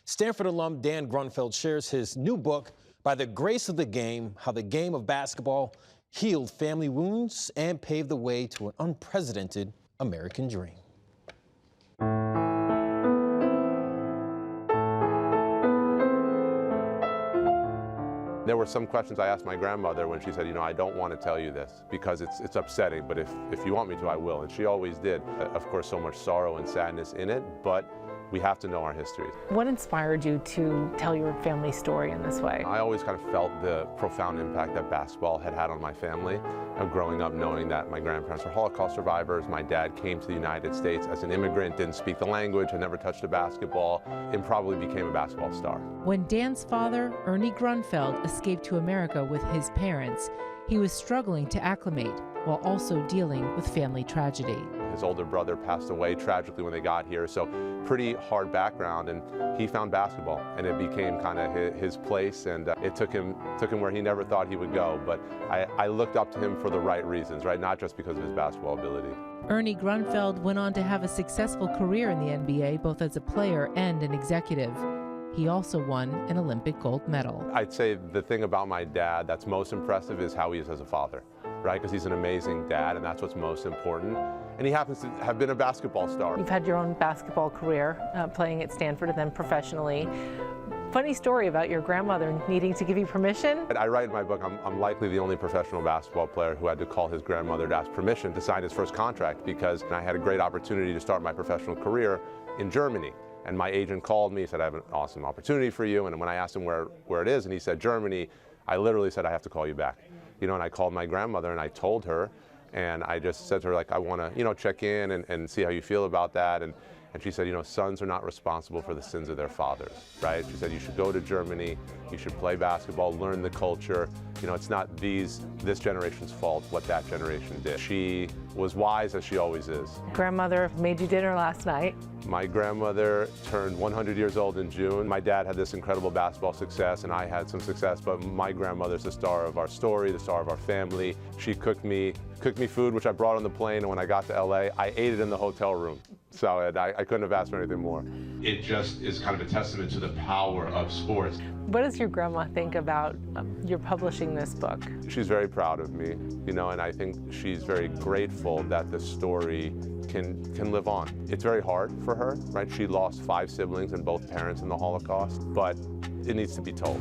Stanford alum Dan Grunfeld shares his new book, By the Grace of the Game, How the Game of Basketball Healed Family Wounds and Paved the Way to an Unprecedented American Dream. There were some questions I asked my grandmother when she said, I don't want to tell you this because it's upsetting, but if you want me to, I will. And she always did. Of course, so much sorrow and sadness in it, but we have to know our histories. What inspired you to tell your family story in this way? I always kind of felt the profound impact that basketball had had on my family. Growing up knowing that my grandparents were Holocaust survivors, my dad came to the United States as an immigrant, didn't speak the language, had never touched a basketball, and probably became a basketball star. When Dan's father, Ernie Grunfeld, escaped to America with his parents, he was struggling to acclimate while also dealing with family tragedy. His older brother passed away tragically when they got here, so pretty hard background, and he found basketball, and it became kind of his place, and it took him where he never thought he would go, but I looked up to him for the right reasons, right? Not just because of his basketball ability. Ernie Grunfeld went on to have a successful career in the NBA, both as a player and an executive. He also won an Olympic gold medal. I'd say the thing about my dad that's most impressive is how he is as a father, right? Because he's an amazing dad, and that's what's most important. And he happens to have been a basketball star. You've had your own basketball career, playing at Stanford and then professionally. Funny story about your grandmother needing to give you permission. I write in my book, I'm likely the only professional basketball player who had to call his grandmother to ask permission to sign his first contract, because I had a great opportunity to start my professional career in Germany. And my agent called me, said, I have an awesome opportunity for you. And when I asked him where it is, and he said, Germany, I literally said, I have to call you back. And I called my grandmother and I told her, and I just said to her, like, I want to, check in and see how you feel about that. And she said, sons are not responsible for the sins of their fathers, right? She said, you should go to Germany, you should play basketball, learn the culture. It's not this generation's fault what that generation did. She was wise, as she always is. Grandmother made you dinner last night. My grandmother turned 100 years old in June. My dad had this incredible basketball success, and I had some success, but my grandmother's the star of our story, the star of our family. She cooked me food, which I brought on the plane, and when I got to LA, I ate it in the hotel room. So I couldn't have asked for anything more. It just is kind of a testament to the power of sports. What does your grandma think about your publishing this book? She's very proud of me, and I think she's very grateful that the story can live on. It's very hard for her, right? She lost 5 siblings and both parents in the Holocaust, but it needs to be told.